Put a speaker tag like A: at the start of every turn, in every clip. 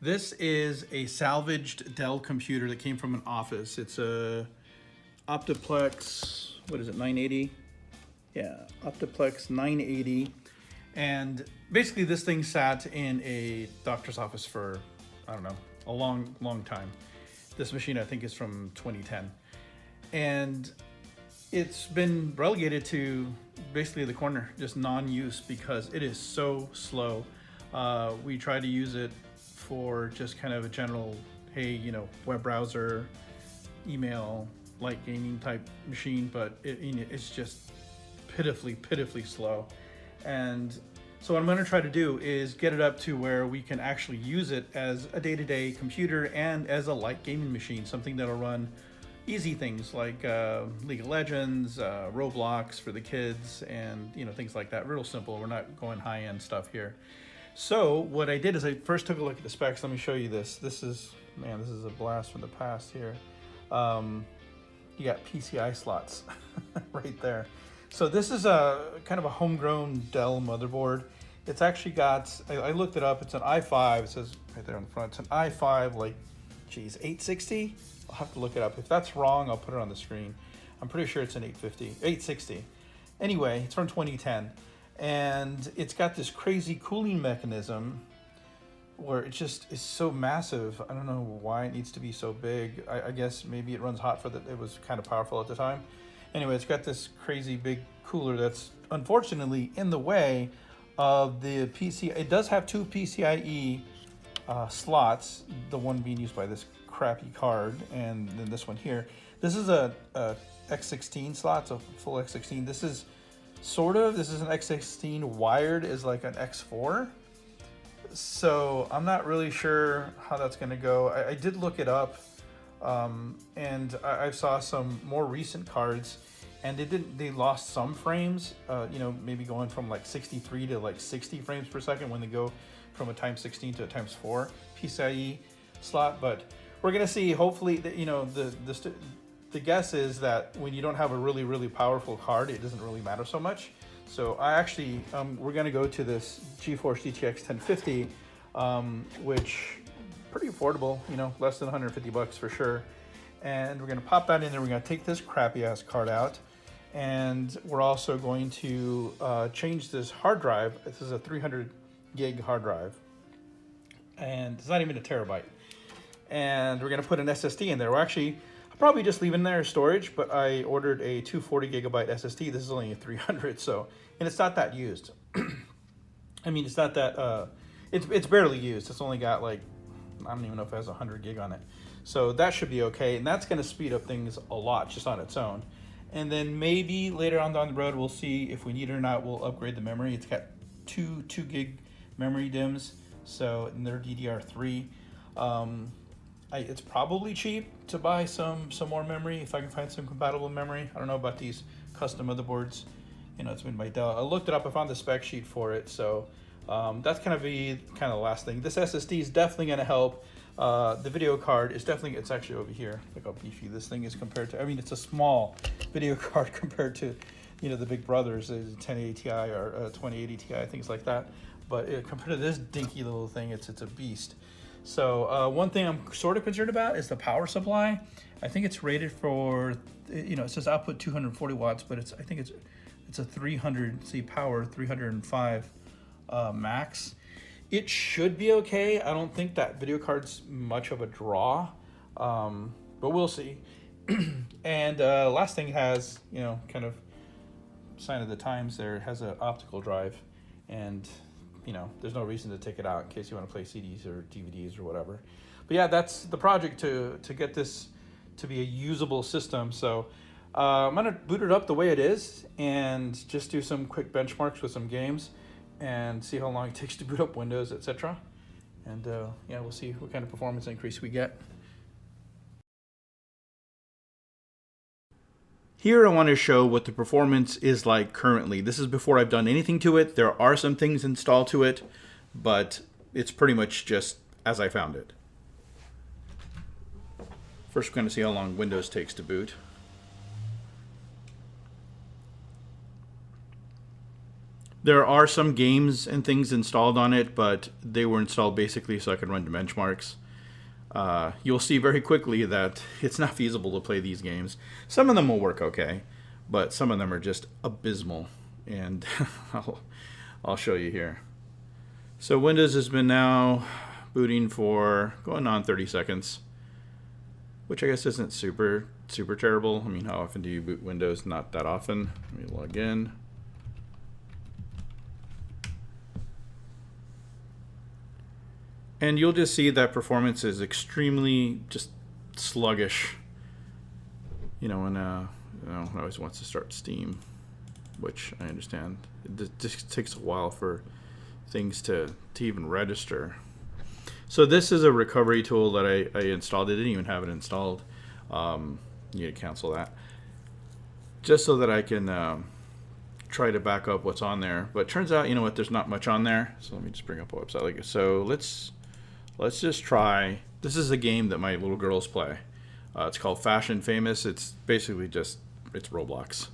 A: This is a salvaged Dell computer that came from an office. It's a Optiplex, what is it, 980? Yeah, Optiplex 980. And basically this thing sat in a doctor's office for, I don't know, a long time. This machine I think is from 2010. And it's been relegated to basically the corner, just non-use because it is so slow. We tried to use it for just kind of a general, hey, you know, web browser, email, light gaming type machine, but it's just pitifully slow. And so what I'm going to try to do is get it up to where we can actually use it as a day-to-day computer and as a light gaming machine, something that'll run easy things like League of Legends, Roblox for the kids, and things like that. Real simple. We're not going high-end stuff here. So what I did is I first took a look at the specs. Let me show you this. This is a blast from the past here. You got PCI slots right there. So this is a kind of a homegrown Dell motherboard. It's actually got, I looked it up, it's an i5, it says right there on the front. It's an i5, like, geez, 860? I'll have to look it up. If that's wrong, I'll put it on the screen. I'm pretty sure it's an 860. Anyway, it's from 2010. And it's got this crazy cooling mechanism where it just is so massive. I don't know why it needs to be so big. I guess maybe it runs hot for it was kind of powerful at the time. Anyway, it's got this crazy big cooler that's unfortunately in the way of the PCI. It does have two PCIe slots, the one being used by this crappy card, and then this one here. This is a X16 slot, it's a full X16. This is an X16 wired as like an X4. So I'm not really sure how that's gonna go. I did look it up, and I saw some more recent cards, and they lost some frames, maybe going from like 63 to like 60 frames per second when they go from a times 16 to a times 4 PCIe slot. But we're gonna see, hopefully, the guess is that when you don't have a really powerful card, it doesn't really matter so much. So I actually, we're gonna go to this Geforce Gtx 1050, which pretty affordable, less than 150 bucks for sure. And we're gonna pop that in there. We're gonna take this crappy ass card out, and we're also going to change this hard drive. This is a 300 gig hard drive, and it's not even a terabyte. And we're gonna put an SSD in there. I'll probably just leave it in there as storage, but I ordered a 240 gigabyte SSD. This is only a 300, and it's not that used. I mean, it's not that, it's barely used. It's only got like, I don't even know if it has 100 gig on it. So that should be okay, and that's gonna speed up things a lot just on its own. And then maybe later on down the road, we'll see if we need it or not, we'll upgrade the memory. It's got two gig memory DIMMs, so and they're DDR3. It's probably cheap to buy some more memory if I can find some compatible memory. I don't know about these custom motherboards. It's made by Dell. I looked it up. I found the spec sheet for it. So that's kind of the last thing. This SSD is definitely going to help. The video card is definitely, it's actually over here. Look how beefy this thing is compared to, it's a small video card compared to, the big brothers, the 1080 Ti or 2080 Ti, things like that. But compared to this dinky little thing, it's a beast. So one thing I'm sort of concerned about is the power supply. I think it's rated for, it says output 240 watts, but I think it's a 300, power 305 max. It should be okay. I don't think that video card's much of a draw, but we'll see. And last thing has, kind of sign of the times there. It has an optical drive, and there's no reason to take it out in case you want to play CDs or DVDs or whatever. But yeah, that's the project to get this to be a usable system. So I'm gonna boot it up the way it is and just do some quick benchmarks with some games and see how long it takes to boot up Windows, etc. And yeah, we'll see what kind of performance increase we get. Here I want to show what the performance is like currently. This is before I've done anything to it. There are some things installed to it, but it's pretty much just as I found it. First, we're going to see how long Windows takes to boot. There are some games and things installed on it, but they were installed basically so I could run the benchmarks. You'll see very quickly that it's not feasible to play these games. Some of them will work okay, but some of them are just abysmal. And I'll show you here. So Windows has been now booting for going on 30 seconds, which I guess isn't super terrible. I mean, how often do you boot Windows? Not that often. Let me log in. And you'll just see that performance is extremely just sluggish. You know, when it always wants to start Steam, which I understand. It just takes a while for things to even register. So this is a recovery tool that I installed. I didn't even have it installed. You need to cancel that. Just so that I can try to back up what's on there. But it turns out, you know what, there's not much on there. So let me just bring up a website like this. So let's just try. This is a game that my little girls play. It's called Fashion Famous. It's basically just, it's Roblox.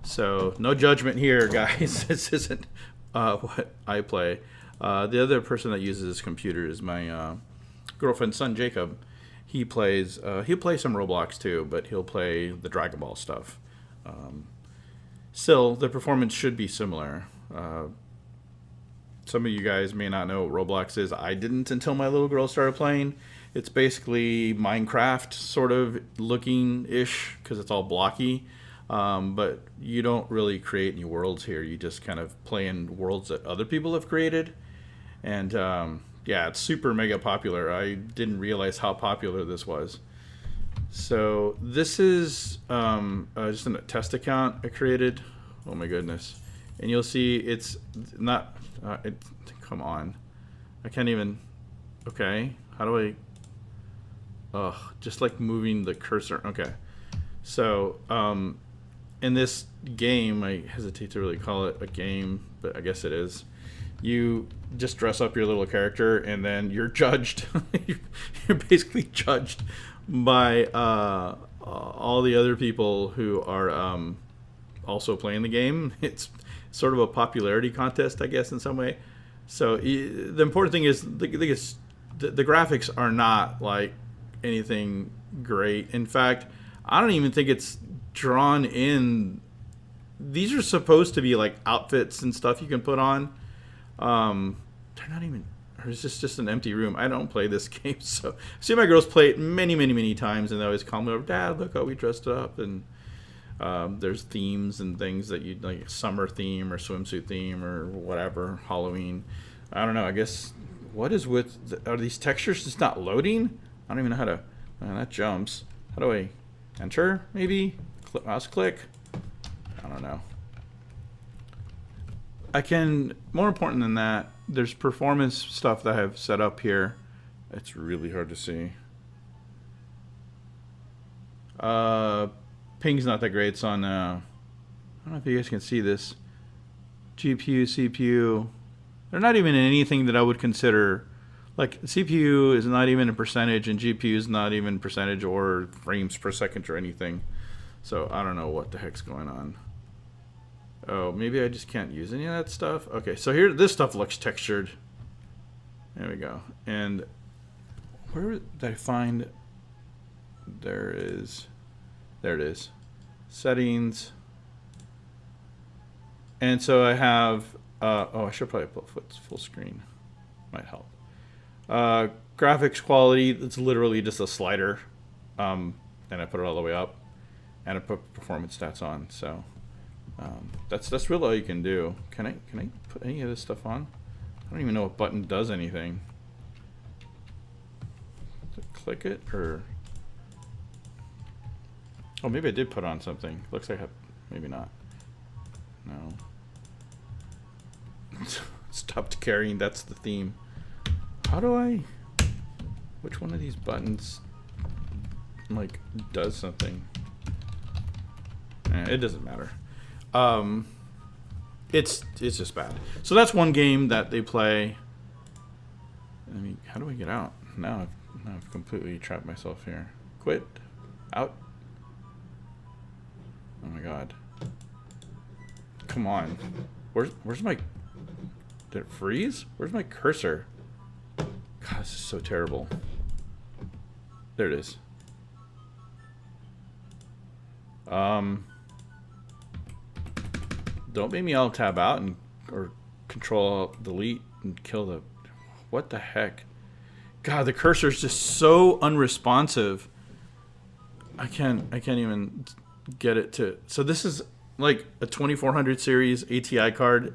A: So no judgment here, guys. This isn't what I play. The other person that uses this computer is my girlfriend's son, Jacob. He'll play some Roblox too, but he'll play the Dragon Ball stuff. Still, the performance should be similar. Some of you guys may not know what Roblox is. I didn't until my little girl started playing. It's basically Minecraft sort of looking-ish because it's all blocky. But you don't really create any worlds here. You just kind of play in worlds that other people have created. And yeah, it's super mega popular. I didn't realize how popular this was. So this is just a test account I created. Oh my goodness. And you'll see it's not, come on. I can't even, okay. How do I, just like moving the cursor. Okay. So, in this game, I hesitate to really call it a game, but I guess it is. You just dress up your little character, and then you're judged. You're basically judged by all the other people who are also playing the game. It's sort of a popularity contest, I guess, in some way. So the important thing is the graphics are not like anything great. In fact, I don't even think it's drawn in. These are supposed to be like outfits and stuff you can put on. They're not even, or is this just an empty room? I don't play this game, so I see my girls play it many times, and they always call me over, Dad, look how we dressed up. And there's themes and things that you'd like, summer theme or swimsuit theme or whatever, Halloween. I don't know. I guess what is with are these textures just not loading? I don't even know how to. That jumps. How do I enter? Maybe mouse click. I don't know. I can, more important than that, there's performance stuff that I have set up here. It's really hard to see. Ping's not that great. It's on, I don't know if you guys can see this. GPU, CPU. They're not even in anything that I would consider, like CPU is not even a percentage and GPU is not even percentage or frames per second or anything. So I don't know what the heck's going on. Oh, maybe I just can't use any of that stuff. Okay, so here, this stuff looks textured. There we go. And where did I find? There it is. Settings. And so I have, I should probably put full screen. Might help. Graphics quality, it's literally just a slider. And I put it all the way up. And I put performance stats on, so. That's really all you can do. Can I put any of this stuff on? I don't even know what button does anything. Click it or oh, maybe I did put on something. Looks like maybe not. No. Stopped carrying. That's the theme. How do I? Which one of these buttons like does something? It doesn't matter. It's just bad. So that's one game that they play. I mean, how do I get out? Now I've completely trapped myself here. Quit. Out. Oh my god. Come on. Where's my... Did it freeze? Where's my cursor? God, this is so terrible. There it is. Don't make me alt tab out or control delete and kill the... What the heck? God, the cursor is just so unresponsive. I can't even get it to... So this is like a 2400 series ATI card.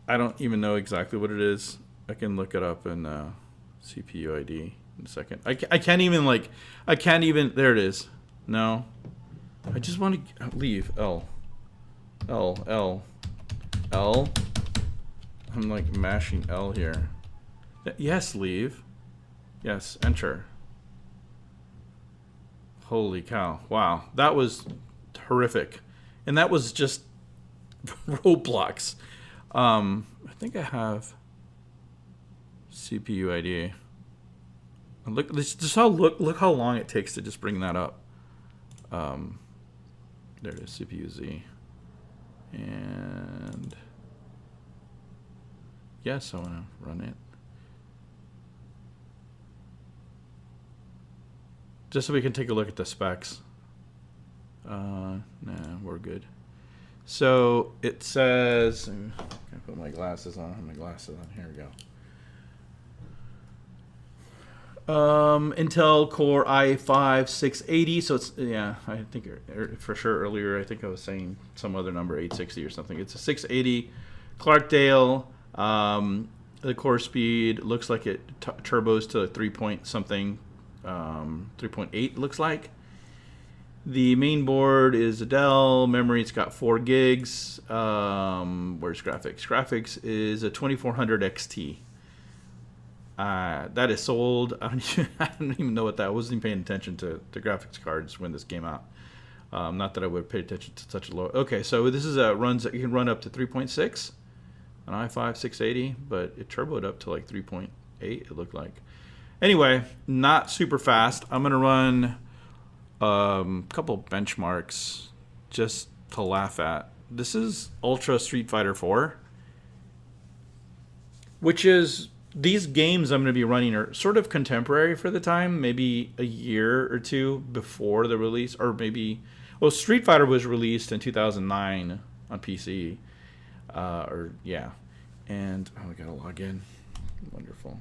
A: I don't even know exactly what it is. I can look it up in CPU ID in a second. I can't even like... I can't even... There it is. No. I just want to leave. L. I'm like mashing L here. Yes, leave. Yes, enter. Holy cow. Wow. That was horrific. And that was just Roblox. I think I have CPU ID. Look, look how long it takes to just bring that up. There it is, CPU Z. And yes, I want to run it. Just so we can take a look at the specs. Nah, we're good. So it says, I'm gonna put my glasses on. Here we go. Intel Core i5-680. So it's, yeah, I think for sure earlier, I think I was saying some other number, 860 or something. It's a 680 Clarkdale. The core speed looks like it turbos to 3 point something, 3.8 looks like. The main board is a Dell. Memory, it's got 4 gigs. Where's graphics? Graphics is a 2400 XT. That is sold. I don't even know what that. I wasn't even paying attention to the graphics cards when this came out. Not that I would pay attention to such a low. Okay, so this is runs that you can run up to 3.6, an i5-680, but it turboed up to like 3.8. It looked like. Anyway, not super fast. I'm gonna run a couple benchmarks just to laugh at. This is Ultra Street Fighter 4, which is. These games I'm going to be running are sort of contemporary for the time, maybe a year or two before the release, or maybe, well, Street Fighter was released in 2009 on PC, yeah, and, oh, I got to log in. Wonderful.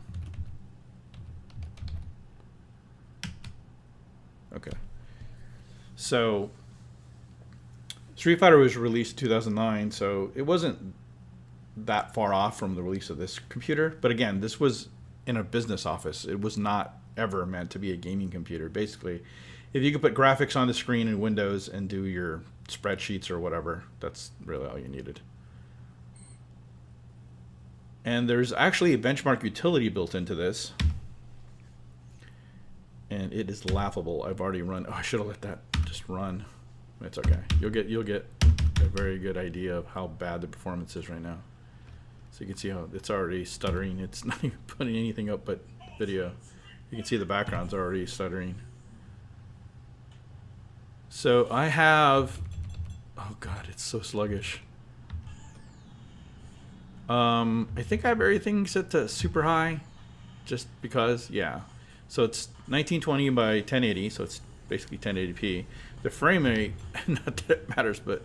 A: Okay. So, Street Fighter was released in 2009, so it wasn't that far off from the release of this computer. But again, this was in a business office. It was not ever meant to be a gaming computer. Basically, if you could put graphics on the screen in Windows and do your spreadsheets or whatever, that's really all you needed. And there's actually a benchmark utility built into this. And it is laughable. I've already run. Oh, I should have let that just run. It's okay. You'll get a very good idea of how bad the performance is right now. So you can see how it's already stuttering. It's not even putting anything up but video. You can see the background's already stuttering. So I have, oh God, it's so sluggish. I think I have everything set to super high, just because, yeah. So it's 1920 by 1080, so it's basically 1080p. The frame rate, not that it matters, but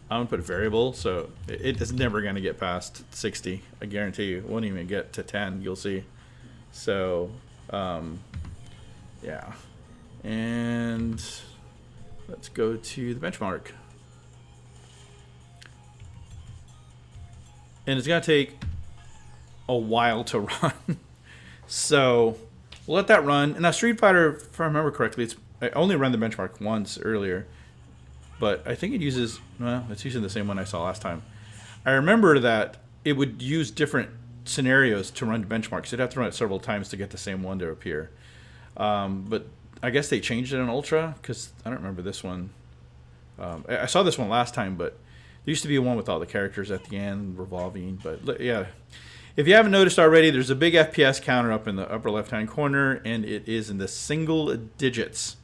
A: I'm gonna put variable, so it is never gonna get past 60. I guarantee you, it won't even get to 10. You'll see. So, yeah. And let's go to the benchmark. And it's gonna take a while to run. So we'll let that run. And now Street Fighter, if I remember correctly, I only ran the benchmark once earlier. But I think it uses, well, it's using the same one I saw last time. I remember that it would use different scenarios to run benchmarks. You'd have to run it several times to get the same one to appear. But I guess they changed it in Ultra, because I don't remember this one. I saw this one last time, but there used to be one with all the characters at the end, revolving. But yeah, if you haven't noticed already, there's a big FPS counter up in the upper left-hand corner, and it is in the single digits.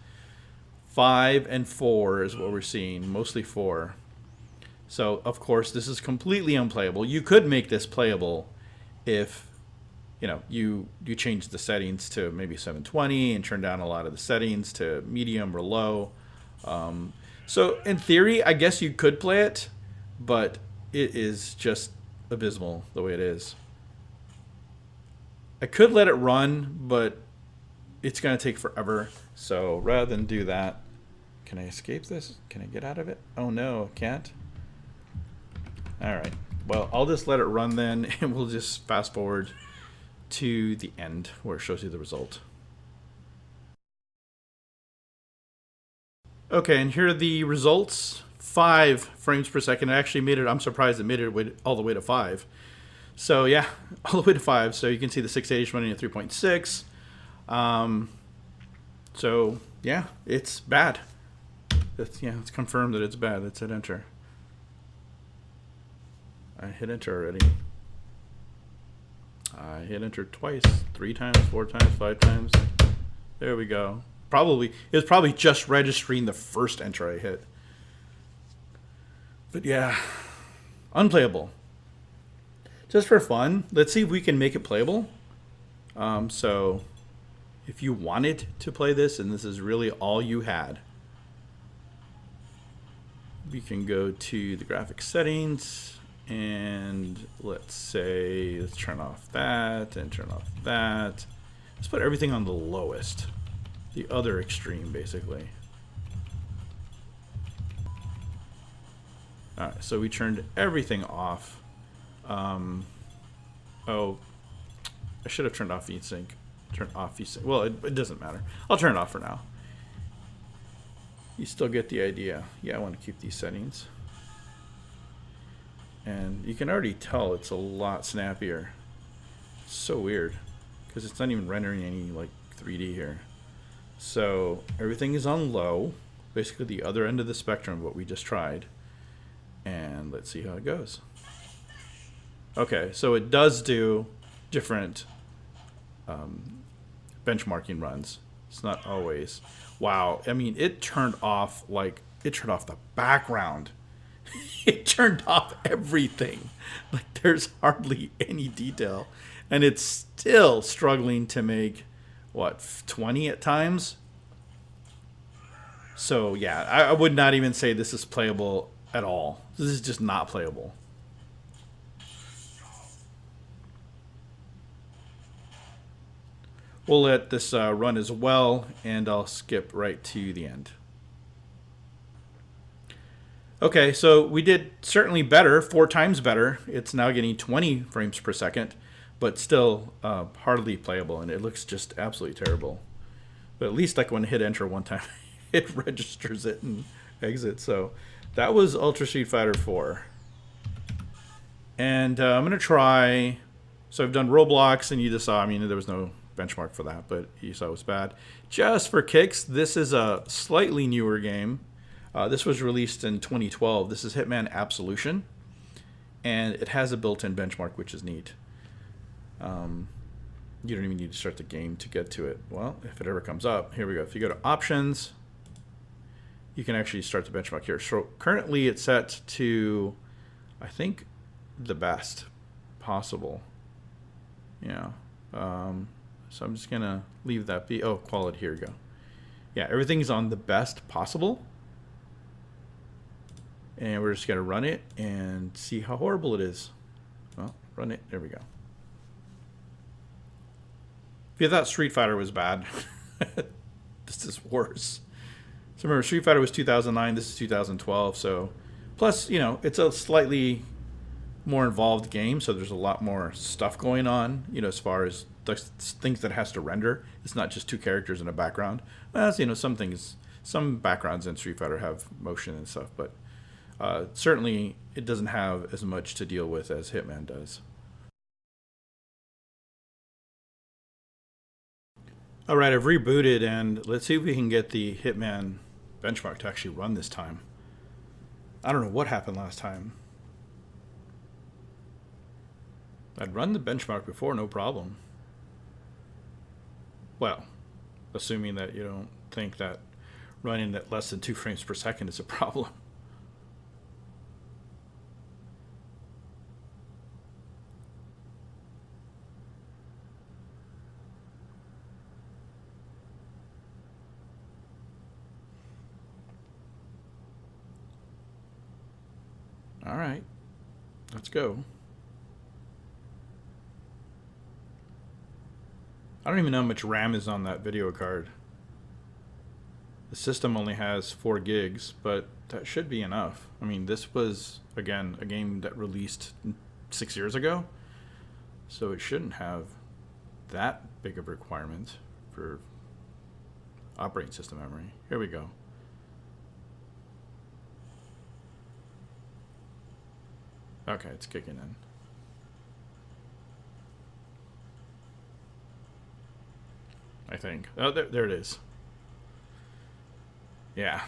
A: 5 and 4 is what we're seeing, mostly 4. So, of course, this is completely unplayable. You could make this playable if, you change the settings to maybe 720 and turn down a lot of the settings to medium or low. So, in theory, I guess you could play it, but it is just abysmal the way it is. I could let it run, but it's going to take forever. So, rather than do that, can I escape this? Can I get out of it? Oh, no, I can't. All right. Well, I'll just let it run then, and we'll just fast forward to the end where it shows you the result. Okay, and here are the results. 5 frames per second. It actually made it, I'm surprised it made it all the way to 5. So yeah, all the way to 5. So you can see the 680 is running at 3.6. So yeah, it's bad. It's confirmed that it's bad. Let's hit enter. I hit enter already. I hit enter twice, 3 times, 4 times, 5 times. There we go. It was probably just registering the first enter I hit. But yeah, unplayable. Just for fun, let's see if we can make it playable. So if you wanted to play this and this is really all you had, we can go to the graphics settings and let's turn off that and turn off that. Let's put everything on the lowest, the other extreme basically. All right, so we turned everything off. Oh, I should have turned off VSync. Turn off VSync. Well, it doesn't matter. I'll turn it off for now. You still get the idea. Yeah, I want to keep these settings. And you can already tell it's a lot snappier. It's so weird because it's not even rendering any like 3D here. So everything is on low, basically the other end of the spectrum of what we just tried. And let's see how it goes. Okay, so it does do different benchmarking runs. It's not always. Wow, I mean, it turned off the background. It turned off everything. Like there's hardly any detail. And it's still struggling to make, 20 at times? So yeah, I would not even say this is playable at all. This is just not playable. We'll let this run as well, and I'll skip right to the end. Okay, so we did certainly better, 4 times better. It's now getting 20 frames per second, but still hardly playable, and it looks just absolutely terrible. But at least like when I hit enter one time, it registers it and exits. So that was Ultra Street Fighter 4. And I'm going to try, so I've done Roblox, and you just saw, there was no benchmark for that, but you saw it was bad. Just for kicks, this is a slightly newer game. This was released in 2012. This is Hitman Absolution, and it has a built-in benchmark, which is neat. You don't even need to start the game to get to it. Well, if it ever comes up, here we go. If you go to Options, you can actually start the benchmark here. So currently it's set to, I think, the best possible. Yeah. So I'm just going to leave that be. Oh, quality, here we go. Yeah, everything's on the best possible. And we're just going to run it and see how horrible it is. Well, run it. There we go. If you thought Street Fighter was bad, this is worse. So remember, Street Fighter was 2009. This is 2012. So plus, it's a slightly more involved game. So there's a lot more stuff going on, as far as the things that it has to render. It's not just 2 characters in a background. As some backgrounds in Street Fighter have motion and stuff, but certainly it doesn't have as much to deal with as Hitman does. All right, I've rebooted, and let's see if we can get the Hitman benchmark to actually run this time. I don't know what happened last time. I'd run the benchmark before, no problem. Well, assuming that you don't think that running at less than 2 frames per second is a problem. All right, let's go. I don't even know how much RAM is on that video card. The system only has 4 gigs, but that should be enough. I mean, this was, again, a game that released 6 years ago, so it shouldn't have that big of a requirement for operating system memory. Here we go. Okay, it's kicking in. I think. Oh, there it is. Yeah.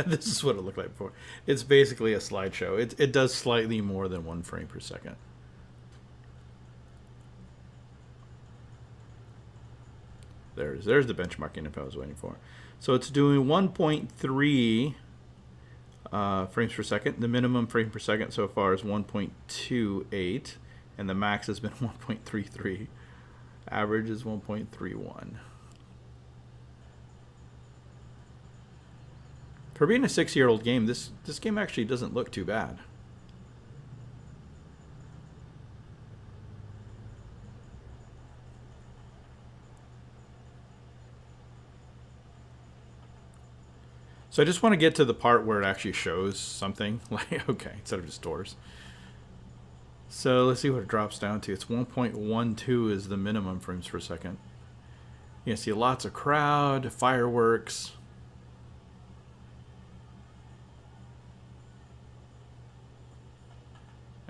A: This is what it looked like before. It's basically a slideshow. It does slightly more than 1 frame per second. There's the benchmarking if I was waiting for. So it's doing 1.3 frames per second. The minimum frame per second so far is 1.28, and the max has been 1.33. Average is 1.31. For being a 6-year-old game, this game actually doesn't look too bad. So I just want to get to the part where it actually shows something. Like, okay, instead of just doors. So let's see what it drops down to. It's 1.12 is the minimum frames per second. You can see lots of crowd, fireworks.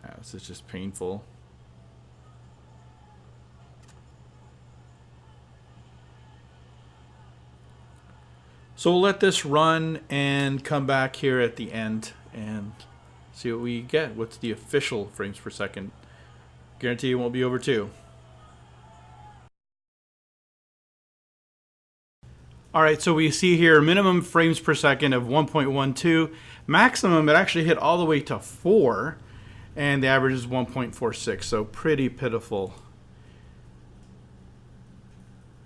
A: Yeah, this is just painful. So we'll let this run and come back here at the end and see what we get. What's the official frames per second? Guarantee it won't be over 2. All right, so we see here minimum frames per second of 1.12. Maximum, it actually hit all the way to 4, and the average is 1.46, so pretty pitiful.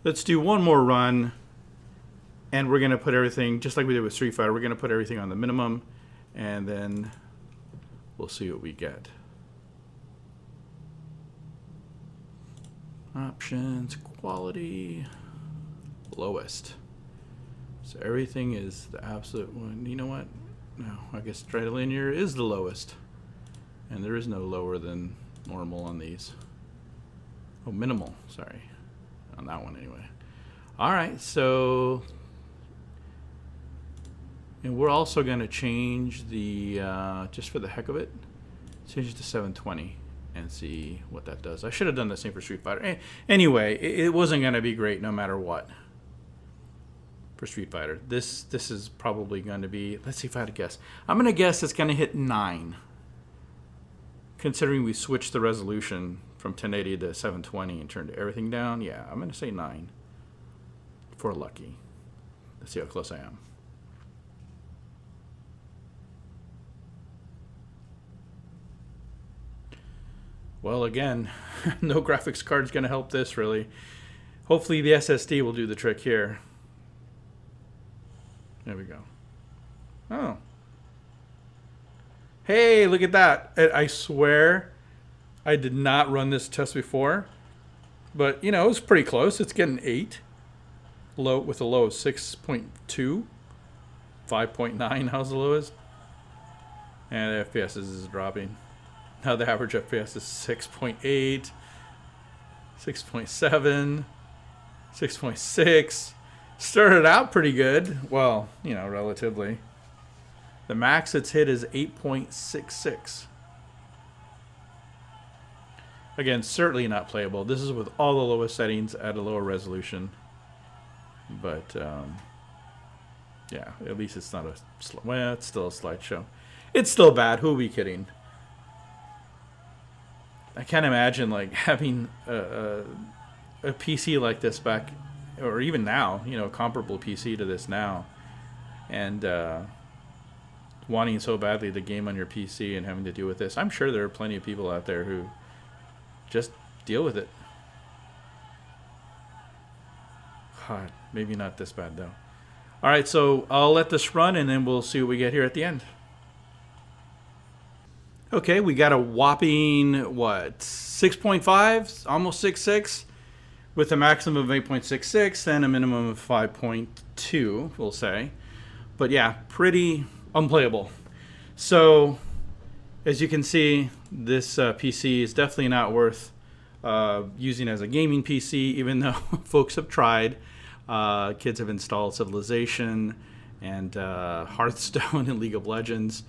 A: Let's do one more run, and we're gonna put everything, just like we did with Street Fighter, we're gonna put everything on the minimum, and then we'll see what we get. Options, quality, lowest. So everything is the absolute one. You know what? No, I guess straight linear is the lowest. And there is no lower than normal on these. Oh, minimal, sorry. On that one anyway. All right, so, and we're also gonna change the, just for the heck of it, change it to 720 and see what that does. I should have done the same for Street Fighter. Anyway, it wasn't gonna be great no matter what. For Street Fighter, this is probably going to be, let's see if I had to guess. I'm going to guess it's going to hit 9. Considering we switched the resolution from 1080 to 720 and turned everything down, yeah, I'm going to say 9. For lucky. Let's see how close I am. Well, again, no graphics card's going to help this really. Hopefully the SSD will do the trick here. There we go. Oh. Hey, look at that. I swear I did not run this test before. But, you know, it was pretty close. It's getting 8. Low with a low of 6.2. 5.9, how's the lowest? And the FPS is dropping. Now the average FPS is 6.8. 6.7. 6.6. Started out pretty good. Well, you know, relatively. The max it's hit is 8.66. Again, certainly not playable. This is with all the lowest settings at a lower resolution. But, yeah, at least it's not a... Well, it's still a slideshow. It's still bad. Who are we kidding? I can't imagine, like, having a PC like this back... or even now, you know, comparable PC to this now, and wanting so badly the game on your PC and having to deal with this. I'm sure there are plenty of people out there who just deal with it. God, maybe not this bad though. All right, so I'll let this run and then we'll see what we get here at the end. Okay, we got a whopping, what, 6.5, almost 6.6, with a maximum of 8.66 and a minimum of 5.2, we'll say. But yeah, pretty unplayable. So, as you can see, this PC is definitely not worth using as a gaming PC, even though folks have tried. Kids have installed Civilization and Hearthstone and League of Legends,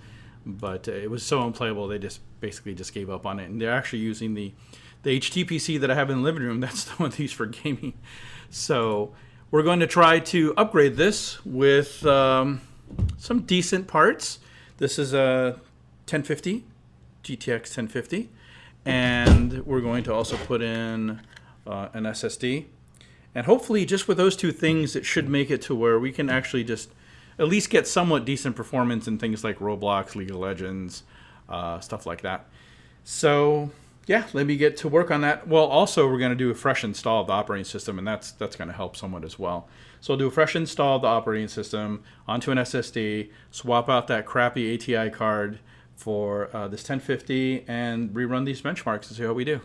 A: but it was so unplayable they just basically just gave up on it. And they're actually using the HTPC that I have in the living room. That's the one they use for gaming. So we're going to try to upgrade this with some decent parts. This is a 1050 GTX 1050, and we're going to also put in an SSD. And hopefully just with those two things, it should make it to where we can actually just at least get somewhat decent performance in things like Roblox, League of Legends, stuff like that. So yeah, let me get to work on that. Well, also we're going to do a fresh install of the operating system, and that's going to help somewhat as well. So I'll do a fresh install of the operating system onto an SSD, swap out that crappy ATI card for this 1050, and rerun these benchmarks and see how we do.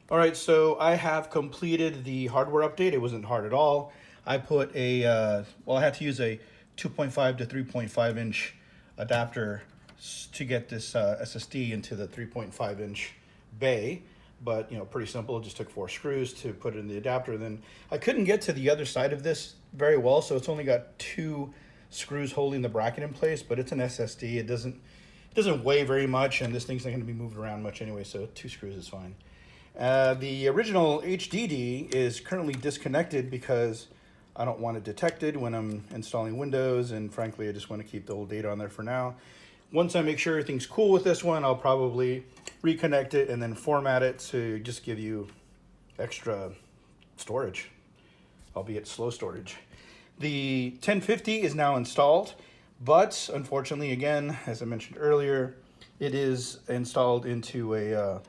A: All right, so I have completed the hardware update. It wasn't hard at all. I put a, well, I had to use a 2.5 to 3.5 inch adapter to get this SSD into the 3.5 inch bay. But, you know, pretty simple. It just took 4 screws to put it in the adapter. Then I couldn't get to the other side of this very well, so it's only got 2 screws holding the bracket in place, but it's an SSD. It doesn't weigh very much, and this thing's not going to be moved around much anyway, so 2 screws is fine. The original HDD is currently disconnected because I don't want it detected when I'm installing Windows, and frankly, I just want to keep the old data on there for now. Once I make sure everything's cool with this one, I'll probably reconnect it and then format it to just give you extra storage, albeit slow storage. The 1050 is now installed, but unfortunately, again, as I mentioned earlier, it is installed into a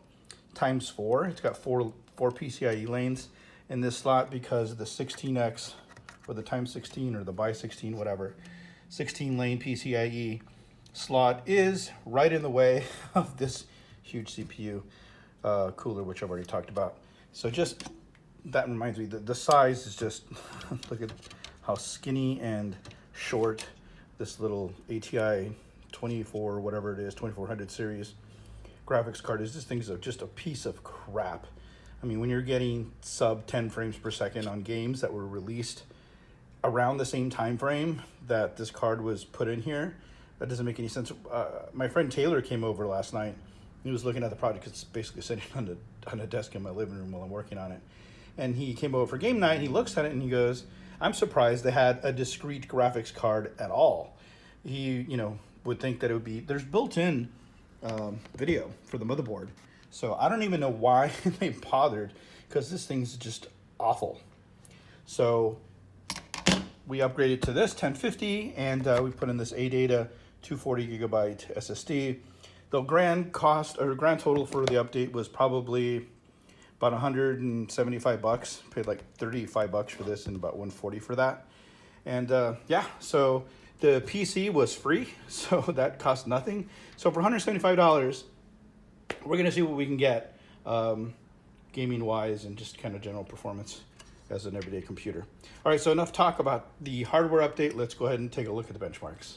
A: ×4. It's got four PCIe lanes in this slot because the 16X or the ×16 or the ×16, whatever, 16 lane PCIe slot is right in the way of this huge CPU cooler, which I've already talked about. So just, that reminds me, the size is just, look at how skinny and short this little ATI 24, whatever it is, 2400 series graphics card is. This thing's just a piece of crap. I mean, when you're getting sub 10 frames per second on games that were released around the same time frame that this card was put in here, that doesn't make any sense. My friend Taylor came over last night. He was looking at the project. It's basically sitting on a desk in my living room while I'm working on it. And he came over for game night. He looks at it and he goes, "I'm surprised they had a discrete graphics card at all." He, you know, would think that it would be, there's built-in video for the motherboard. So I don't even know why they bothered, because this thing's just awful. So we upgraded to this 1050, and we put in this Adata 240 gigabyte SSD. The grand cost or grand total for the update was probably about 175 bucks. Paid like 35 bucks for this and about 140 for that. And yeah, so the PC was free, so that cost nothing. So for $175, we're gonna see what we can get gaming wise and just kind of general performance as an everyday computer. All right, so enough talk about the hardware update. Let's go ahead and take a look at the benchmarks.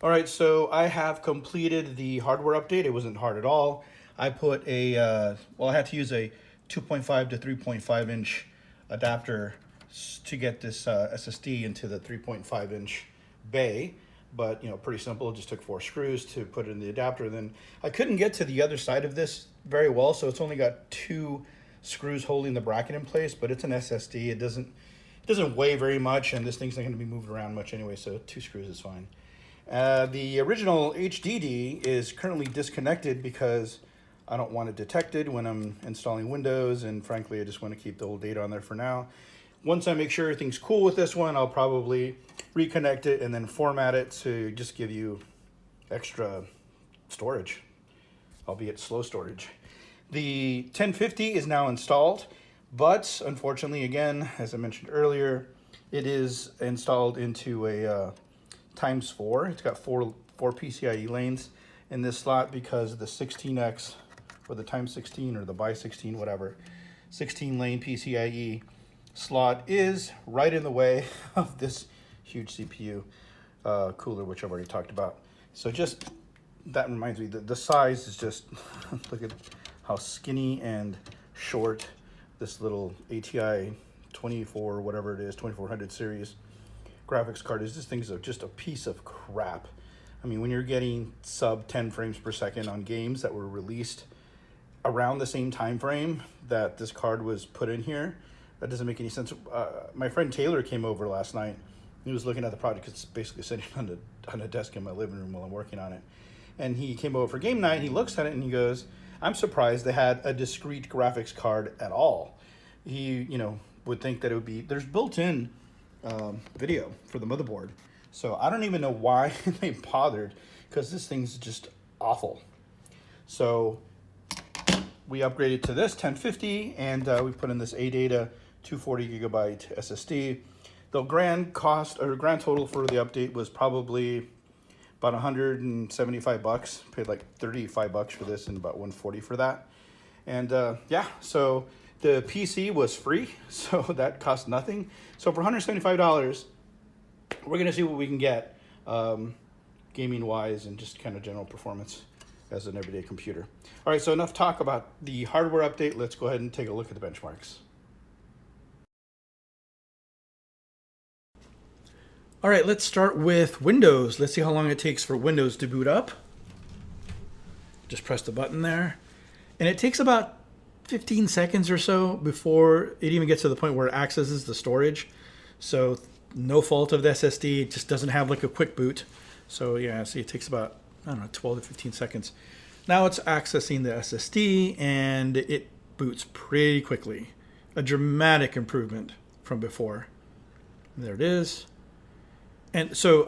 A: All right, so I have completed the hardware update. It wasn't hard at all. I put a, well, I had to use a 2.5 to 3.5 inch adapter to get this SSD into the 3.5 inch bay. But, you know, pretty simple. It just took 4 screws to put it in the adapter. Then I couldn't get to the other side of this very well, so it's only got 2 screws holding the bracket in place, but it's an SSD. It doesn't weigh very much, and this thing's not going to be moved around much anyway, so 2 screws is fine. The original HDD is currently disconnected because I don't want it detected when I'm installing Windows, and frankly, I just want to keep the old data on there for now. Once I make sure everything's cool with this one, I'll probably reconnect it and then format it to just give you extra storage, albeit slow storage. The 1050 is now installed, but unfortunately, again, as I mentioned earlier, it is installed into a ×4. It's got four PCIe lanes in this slot because the 16X or the ×16 or the by 16, whatever, 16 lane PCIe slot is right in the way of this huge CPU cooler, which I've already talked about. So just, that reminds me, the size is just, look at how skinny and short this little ATI 24, whatever it is, 2400 series graphics card is. This thing's just a piece of crap. I mean, when you're getting sub 10 frames per second on games that were released around the same time frame that this card was put in here, that doesn't make any sense. My friend Taylor came over last night. He was looking at the project. It's basically sitting on a desk in my living room while I'm working on it. And he came over for game night, and he looks at it and he goes, I'm surprised they had a discrete graphics card at all. He, would think that it would be, there's built-in video for the motherboard. So I don't even know why they bothered, because this thing's just awful. So we upgraded to this 1050, and we put in this Adata 240 gigabyte SSD. The grand cost or grand total for the update was probably about 175 bucks. Paid like 35 bucks for this and about 140 for that. And yeah, so the PC was free, so that cost nothing. So for $175, we're gonna see what we can get gaming wise and just kind of general performance as an everyday computer. All right, so enough talk about the hardware update. Let's go ahead and take a look at the benchmarks. All right, let's start with Windows. Let's see how long it takes for Windows to boot up. Just press the button there. And it takes about 15 seconds or so before it even gets to the point where it accesses the storage. So no fault of the SSD, it just doesn't have like a quick boot. So yeah, see, it takes about, I don't know, 12 to 15 seconds. Now it's accessing the SSD and it boots pretty quickly. A dramatic improvement from before. And there it is. And so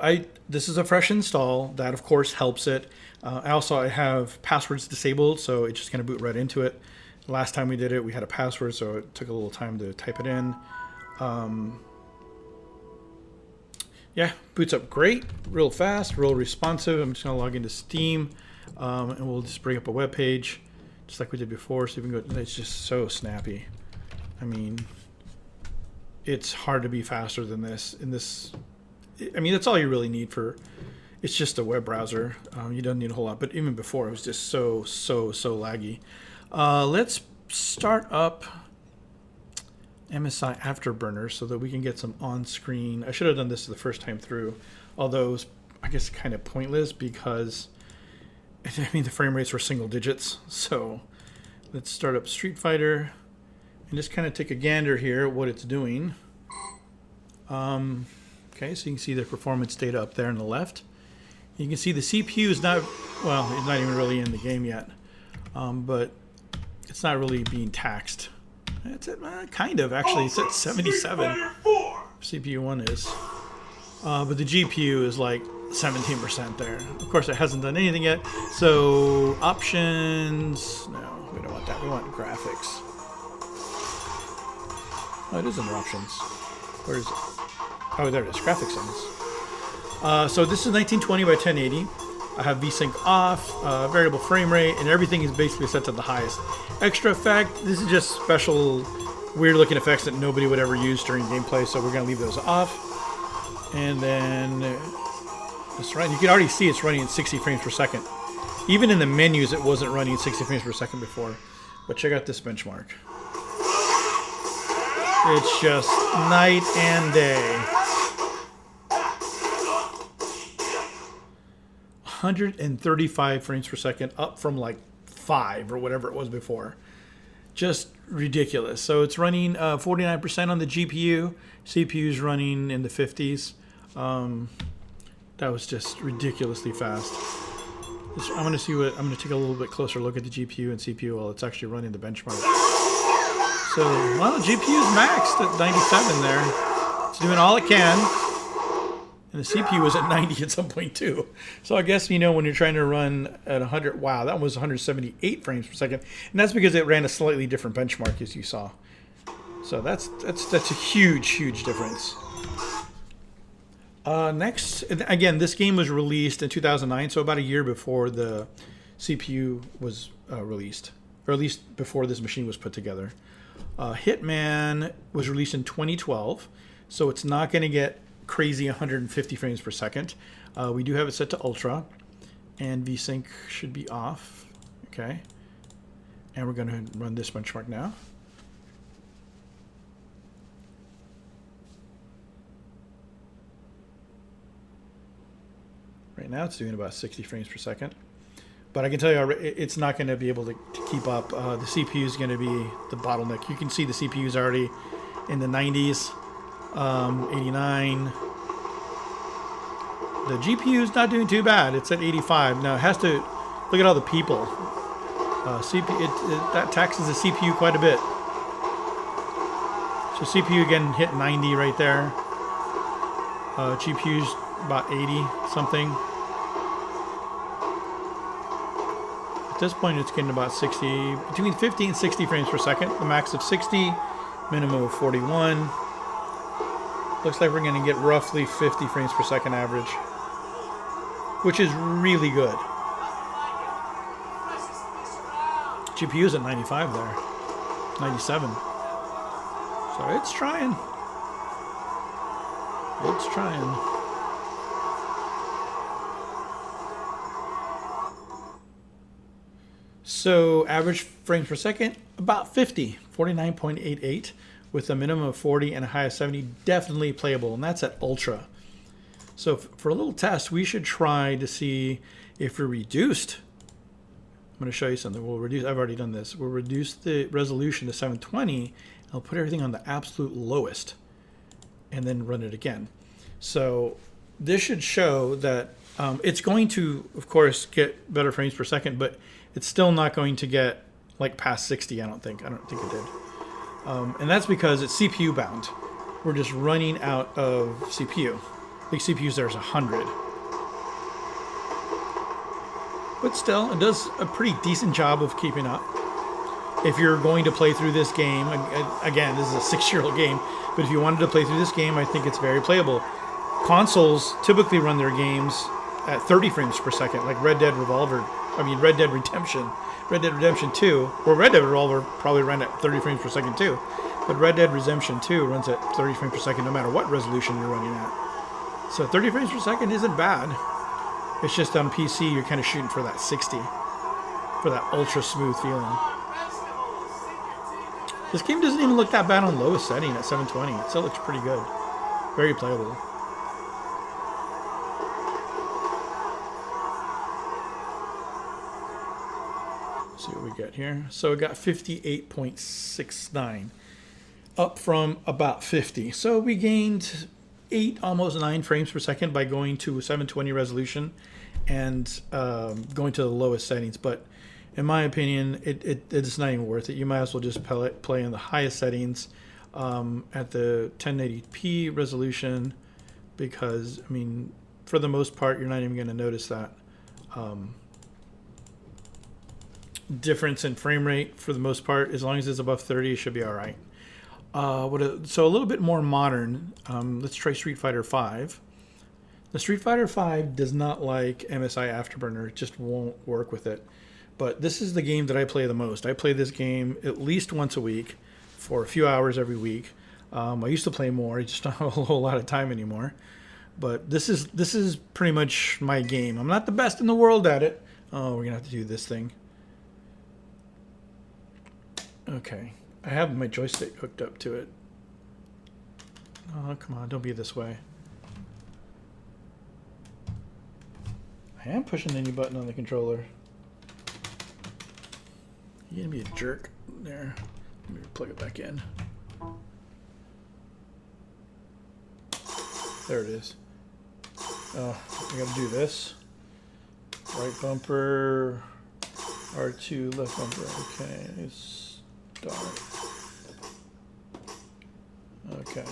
A: this is a fresh install. That of course helps it. I have passwords disabled, so it's just gonna boot right into it. Last time we did it, we had a password, so it took a little time to type it in. Yeah, boots up great, real fast, real responsive. I'm just gonna log into Steam, and we'll just bring up a web page, just like we did before. So you can go. It's just so snappy. I mean, it's hard to be faster than this. I mean, that's all you really need for. It's just a web browser. You don't need a whole lot. But even before, it was just so laggy. Let's start up MSI Afterburner so that we can get some on-screen. I should have done this the first time through, although it was, I guess, kind of pointless because, I mean, the frame rates were single digits. So let's start up Street Fighter and just kind of take a gander here at what it's doing. Okay, so you can see the performance data up there on the left. You can see the CPU is not, well, it's not even really in the game yet, but it's not really being taxed. It's at, kind of, actually, it's at 77. CPU 1 is. But the GPU is like 17% there. Of course, it hasn't done anything yet. So, options, no, we don't want that. We want graphics. Oh, it is under options. Where is it? Oh, there it is, graphics settings. So this is 1920 by 1080. I have VSync off, variable frame rate, and everything is basically set to the highest. Extra effect, this is just special weird looking effects that nobody would ever use during gameplay, so we're gonna leave those off. And then it's running. You can already see it's running at 60 frames per second. Even in the menus, it wasn't running at 60 frames per second before. But check out this benchmark. It's just night and day. 135 frames per second, up from like 5 or whatever it was before. Just ridiculous. So it's running 49% on the GPU. CPU is running in the 50s. That was just ridiculously fast. I'm going to see what, I'm going to take a little bit closer look at the GPU and CPU while it's actually running the benchmark. So, well, the GPU is maxed at 97 there. It's doing all it can. And the CPU was at 90 at some point too. So I guess, you know, when you're trying to run at 100, wow, that was 178 frames per second. And that's because it ran a slightly different benchmark, as you saw. So that's a huge difference. Next, again, this game was released in 2009, so about a year before the CPU was released, or at least before this machine was put together. Hitman was released in 2012, so it's not going to get crazy 150 frames per second. We do have it set to Ultra, and VSync should be off. Okay, and we're going to run this benchmark now. Right now it's doing about 60 frames per second. But I can tell you it's not going to be able to keep up. The CPU is going to be the bottleneck. You can see the CPU is already in the 90s, 89. The GPU is not doing too bad. It's at 85. Now it has to look at all the people. That taxes the CPU quite a bit. So CPU again hit 90 right there. GPU's about 80 something. At this point it's getting about 60, between 50 and 60 frames per second. The max of 60, minimum of 41. Looks like we're going to get roughly 50 frames per second average, which is really good. GPU's at 95 there, 97. So it's trying. It's trying. So average frames per second, about 50, 49.88, with a minimum of 40 and a high of 70, definitely playable, and that's at Ultra. So for a little test, we should try to see if we're reduced. I'm going to show you something. We'll reduce, I've already done this. We'll reduce the resolution to 720, and I'll put everything on the absolute lowest, and then run it again. So this should show that it's going to, of course, get better frames per second, but it's still not going to get like past 60, I don't think. I don't think it did. And that's because it's CPU bound. We're just running out of CPU. The CPUs there's 100. But still, it does a pretty decent job of keeping up. If you're going to play through this game, again, this is a 6-year-old game, but if you wanted to play through this game, I think it's very playable. Consoles typically run their games at 30 frames per second, like Red Dead Redemption. Red Dead Redemption 2, well, Red Dead Revolver probably ran at 30 frames per second too, but Red Dead Redemption 2 runs at 30 frames per second no matter what resolution you're running at. So 30 frames per second isn't bad. It's just on PC you're kind of shooting for that 60, for that ultra smooth feeling. This game doesn't even look that bad on lowest setting at 720. It still looks pretty good. Very playable. See what we get here. So we got 58.69, up from about 50. So we gained 8, almost 9 frames per second by going to 720 resolution and going to the lowest settings. But in my opinion, it's not even worth it. You might as well just play in the highest settings at the 1080p resolution, because, I mean, for the most part, you're not even going to notice that difference in frame rate. For the most part, as long as it's above 30, it should be all right. So a little bit more modern. Let's try Street Fighter V. The Street Fighter V does not like MSI Afterburner. It just won't work with it. But this is the game that I play the most. I play this game at least once a week for a few hours every week. I used to play more. I just don't have a whole lot of time anymore. But this is pretty much my game. I'm not the best in the world at it. Oh, we're gonna have to do this thing. Okay, I have my joystick hooked up to it. Oh, come on, don't be this way. I am pushing any button on the controller. You're gonna be a jerk there. Let me plug it back in. There it is. Oh, I gotta do this. Right bumper, R2, left bumper. Okay, start. Okay.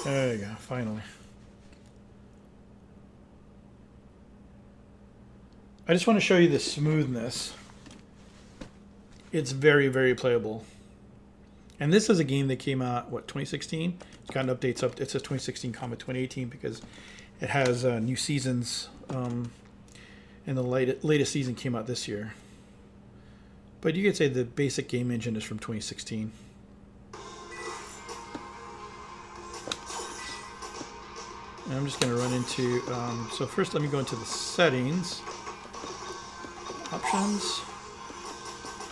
A: There you go, finally. I just want to show you the smoothness. It's very, very playable. And this is a game that came out, what, 2016? It's gotten updates up. It says 2016, 2018 because it has new seasons. And the latest season came out this year. But you could say the basic game engine is from 2016. And I'm just going to run into, so first let me go into the settings, options,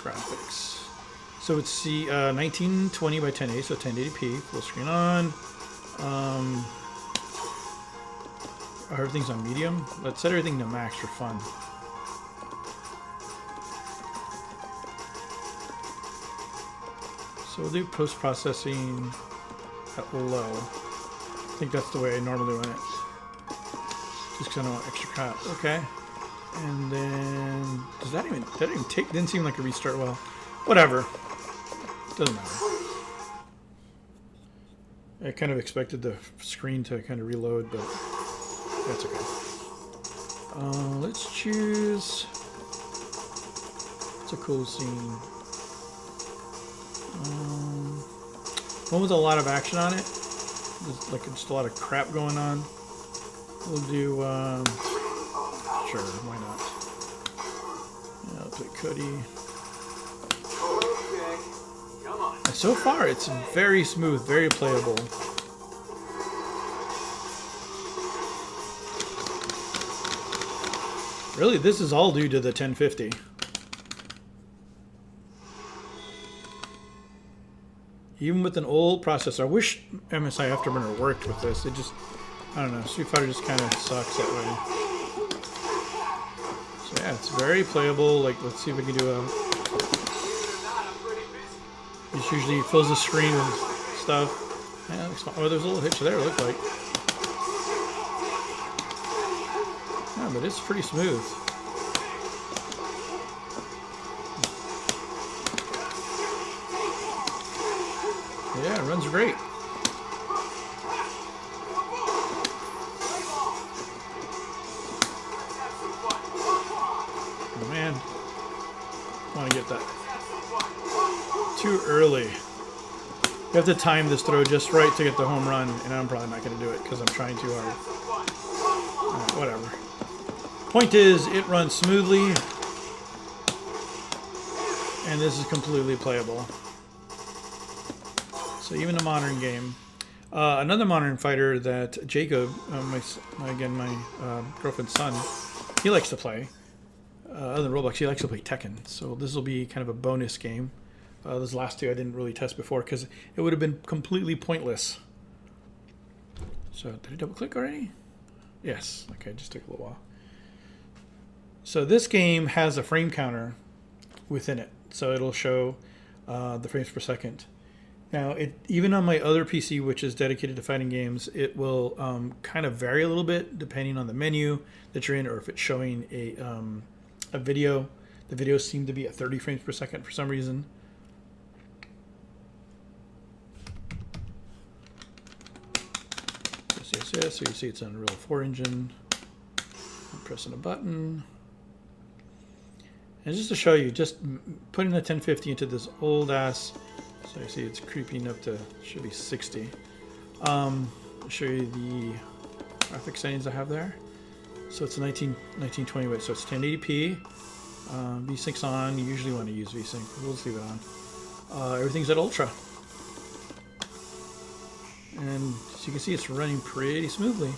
A: graphics. So it's the 1920 by 1080, so 1080p, full screen on. Everything's on medium. Let's set everything to max for fun. So we'll do post-processing at low. I think that's the way I normally run it. Just because I don't want extra crap. Okay. And then, that didn't take, didn't seem like a restart well. Whatever. Doesn't matter. I kind of expected the screen to kind of reload, but that's okay. Let's choose, it's a cool scene. One with a lot of action on it. There's like just a lot of crap going on. We'll do, sure, why not? Yeah, I'll put Cody. And so far, it's very smooth, very playable. Really, this is all due to the 1050. Even with an old processor, I wish MSI Afterburner worked with this. It just, I don't know, Street Fighter just kind of sucks that way. So yeah, it's very playable. Like, let's see if we can do a... It usually fills the screen with stuff. Yeah, oh, there's a little hitch there, it looked like. Yeah, but it's pretty smooth. Yeah, it runs great. Oh man, I want to get that too early. You have to time this throw just right to get the home run, and I'm probably not going to do it because I'm trying too hard. Alright, whatever. Point is, it runs smoothly, and this is completely playable. So even a modern game. Another modern fighter that Jacob, my girlfriend's son, he likes to play. Other than Roblox, he likes to play Tekken. So this will be kind of a bonus game. Those last two I didn't really test before because it would have been completely pointless. So did I double click already? Yes. Okay, it just took a little while. So this game has a frame counter within it. So it'll show the frames per second. Now, even on my other PC, which is dedicated to fighting games, it will kind of vary a little bit depending on the menu that you're in or if it's showing a video. The videos seem to be at 30 frames per second for some reason. Yes, so you see it's on Unreal 4 engine. I'm pressing a button. And just to show you, just putting the 1050 into this old ass, so you see it's creeping up to, should be 60. I'll show you the graphic settings I have there. So it's 1920, so it's 1080p. VSync's on. You usually want to use VSync. We'll just leave it on. Everything's at ultra. And as you can see, it's running pretty smoothly.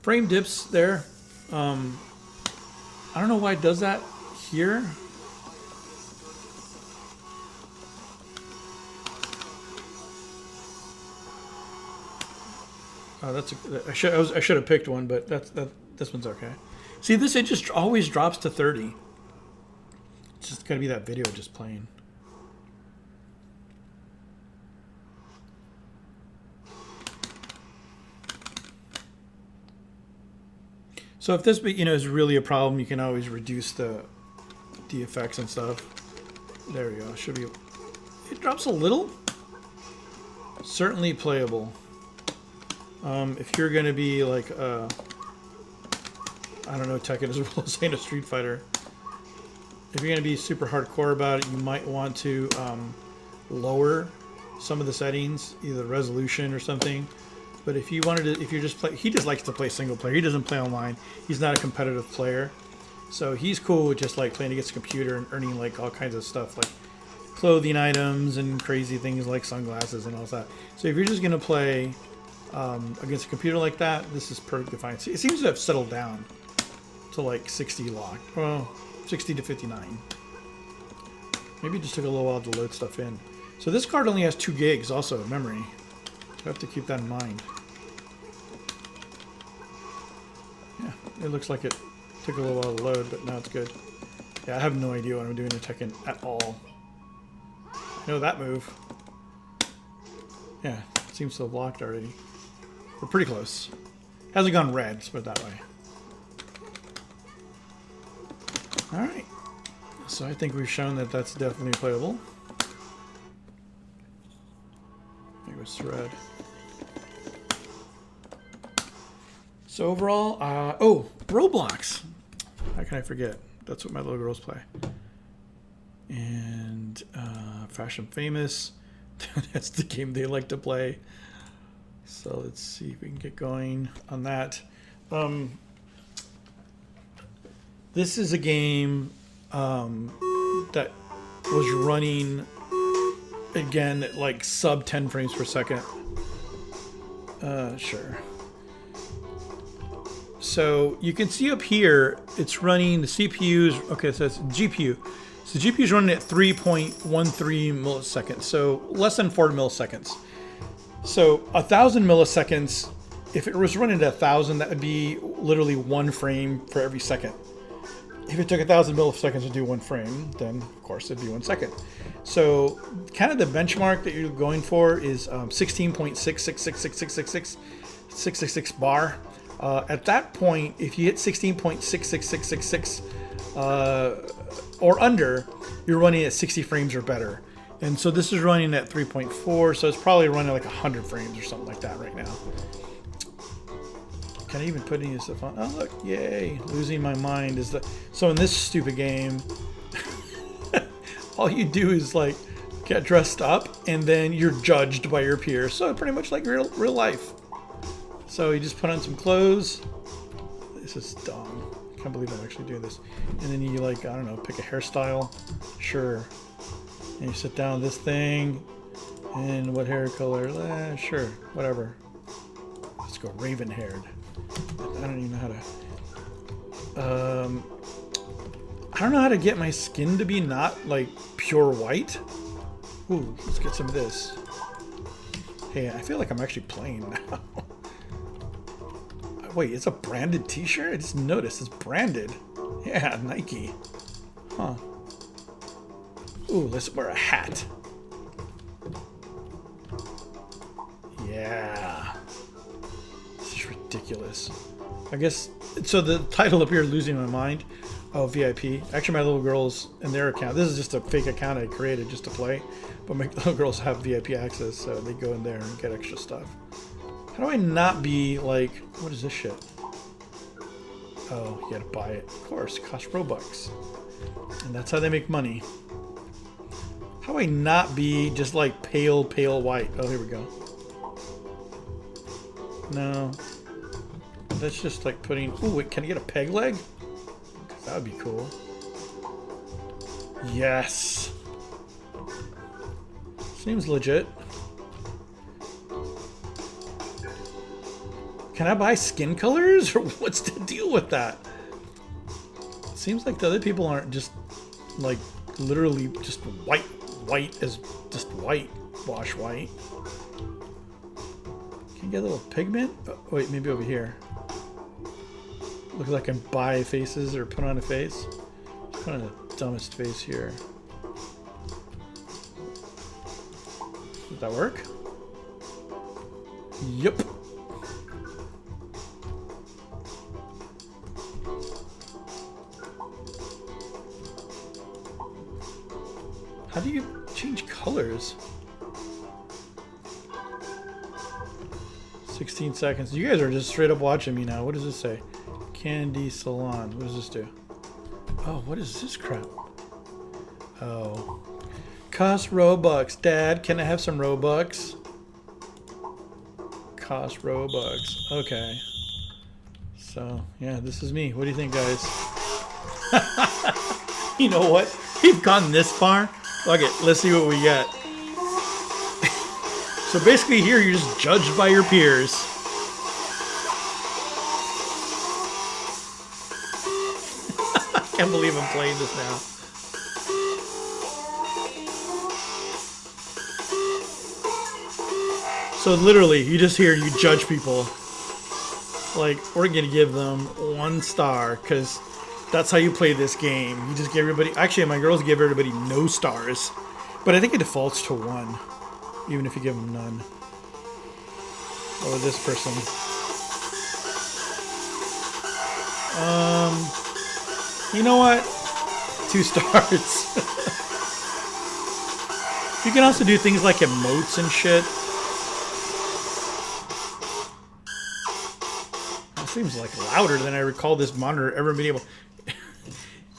A: Frame dips there. I don't know why it does that here. I should have picked one, but this one's okay. See, this, it just always drops to 30. It's just gotta be that video just playing. So if this, is really a problem, you can always reduce the effects and stuff. There we go. Should be. It drops a little. Certainly playable. If you're gonna be like, I don't know Tekken as well as saying a Street Fighter. If you're gonna be super hardcore about it, you might want to lower some of the settings, either resolution or something. But if you wanted to, if you're just play, he just likes to play single player. He doesn't play online. He's not a competitive player, so he's cool with just like playing against a computer and earning like all kinds of stuff, like clothing items and crazy things like sunglasses and all that. So if you're just gonna play against a computer like that, this is perfectly fine. It seems to have settled down to like 60 lock. Well, 60 to 59. Maybe it just took a little while to load stuff in. So this card only has 2 gigs also of memory. I have to keep that in mind. Yeah, it looks like it took a little while to load, but now it's good. Yeah, I have no idea what I'm doing in Tekken at all. I know that move. Yeah, it seems to have locked already. We're pretty close. Hasn't gone red, let's put it that way. Alright. So I think we've shown that that's definitely playable. It was red. So overall, oh, Roblox. How can I forget? That's what my little girls play. And Fashion Famous. That's the game they like to play. So let's see if we can get going on that. This is a game that was running again at like sub 10 frames per second. Sure. So you can see up here, it's running the CPU's, okay, so it's GPU. So the GPU is running at 3.13 milliseconds, so less than 4 milliseconds. So 1,000 milliseconds, if it was running at 1,000, that would be literally 1 frame for every second. If it took 1,000 milliseconds to do 1 frame, then of course it'd be 1 second. So kind of the benchmark that you're going for is 16.6666666 bar. At that point, if you hit 16.66666 or under, you're running at 60 frames or better. And so this is running at 3.4, so it's probably running like 100 frames or something like that right now. Can I even put any of this stuff on? Oh look, yay! Losing my mind is the. So in this stupid game, all you do is like get dressed up, and then you're judged by your peers. So pretty much like real life. So you just put on some clothes. This is dumb. I can't believe I'm actually doing this. And then you like, I don't know, pick a hairstyle. Sure. And you sit down this thing. And what hair color? Sure, whatever. Let's go raven haired. I don't even know how to. I don't know how to get my skin to be not like pure white. Ooh, let's get some of this. Hey, I feel like I'm actually playing now. Wait, it's a branded t-shirt? I just noticed it's branded. Yeah, Nike. Huh. Ooh, let's wear a hat. Yeah. This is ridiculous. I guess, so the title up here, Losing My Mind. Oh, VIP. Actually, my little girls in their account, this is just a fake account I created just to play, but my little girls have VIP access, so they go in there and get extra stuff. How do I not be like, what is this shit? Oh, you gotta buy it. Of course, it costs Robux. And that's how they make money. How do I not be just like pale white? Oh, here we go. No. That's just like putting, ooh, wait, can I get a peg leg? That would be cool. Yes. Seems legit. Can I buy skin colors, or what's the deal with that? It seems like the other people aren't just like literally just white as just white, wash white. Can you get a little pigment? Oh, wait, maybe over here. Looks like I can buy faces or put on a face. Put on the dumbest face here. Does that work? Yep. How do you change colors? 6 16 seconds. You guys are just straight up watching me now. What does this say? Candy Salon. What does this do? Oh, what is this crap? Oh. Cost Robux. Dad, can I have some Robux? Cost Robux. Okay. So, yeah, this is me. What do you think, guys? You know what? We've gone this far. Fuck it. Let's see what we get. So basically here you're just judged by your peers. I can't believe I'm playing this now. So literally, you just hear you judge people. Like, we're gonna give them 1 star, because that's how you play this game. You just give everybody... Actually, my girls give everybody no stars. But I think it defaults to 1. Even if you give them none. Or this person. You know what? 2 stars. You can also do things like emotes and shit. That seems like louder than I recall this monitor ever being able...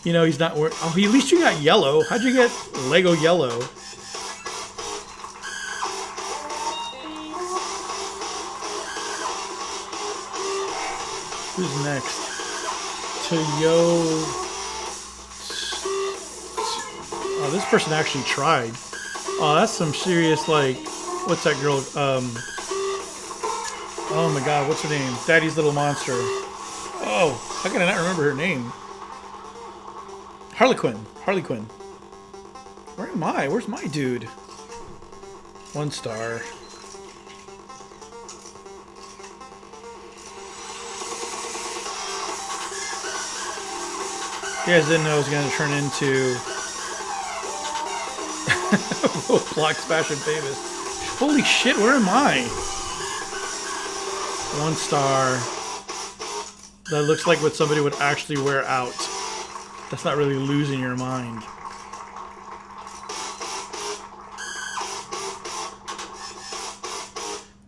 A: You know, he's not... Oh, at least you got yellow. How'd you get Lego yellow? Who's next? Oh, this person actually tried. Oh, that's some serious, like, what's that girl? Oh my god, what's her name? Daddy's Little Monster. Oh, how can I not remember her name? Harley Quinn. Harley Quinn. Where am I? Where's my dude? 1 star. You guys didn't know it was going to turn into Roblox Fashion Famous. Holy shit, where am I? 1 star. That looks like what somebody would actually wear out. That's not really losing your mind.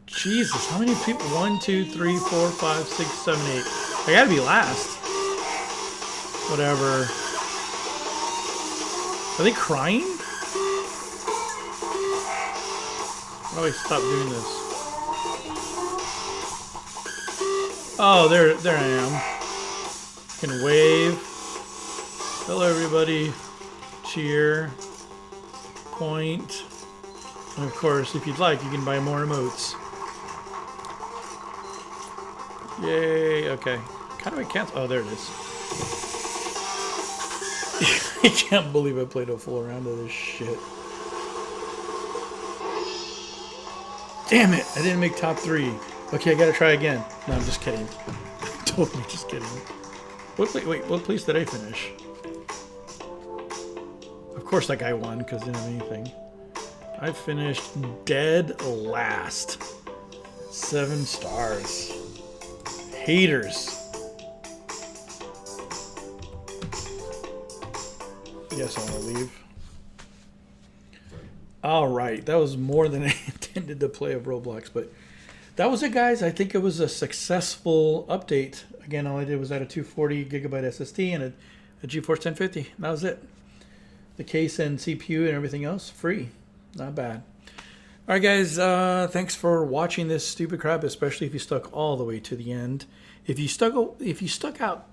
A: Jesus, how many people? 1, 2, 3, 4, 5, 6, 7, 8. I gotta be last. Whatever. Are they crying? How do I stop doing this? Oh, there I am. I can wave. Hello, everybody. Cheer. Point. And of course, if you'd like, you can buy more emotes. Yay. Okay. How do I cancel? Oh, there it is. I can't believe I played a full round of this shit. Damn it! I didn't make top 3. Okay, I gotta try again. No, I'm just kidding. Totally just kidding. Wait, what place did I finish? Of course that guy won, because he didn't have anything. I finished dead last. 7 stars. Haters. Yes, I want to leave. Alright, that was more than I intended to play of Roblox, but that was it, guys. I think it was a successful update. Again, all I did was add a 240 gigabyte SSD and a GeForce 1050. That was it. The case and CPU and everything else, free. Not bad. Alright, guys, thanks for watching this stupid crap, especially if you stuck all the way to the end. If you stuck out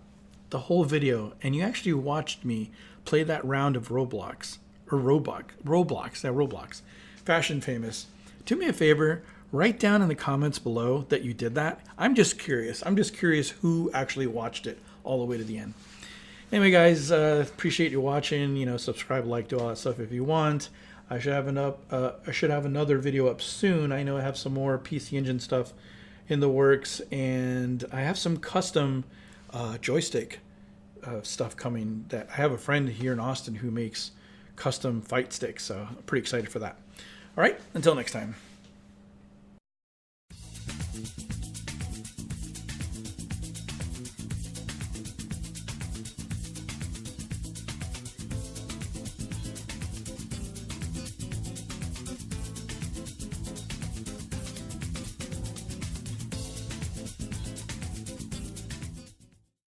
A: the whole video and you actually watched me play that round of Roblox, Fashion Famous, do me a favor, write down in the comments below that you did that. I'm just curious. I'm just curious who actually watched it all the way to the end. Anyway, guys, appreciate you watching. You know, subscribe, like, do all that stuff if you want. I should have another video up soon. I know I have some more PC Engine stuff in the works, and I have some custom joystick stuff coming. That I have a friend here in Austin who makes custom fight sticks, so I'm pretty excited for that. All right, until next time.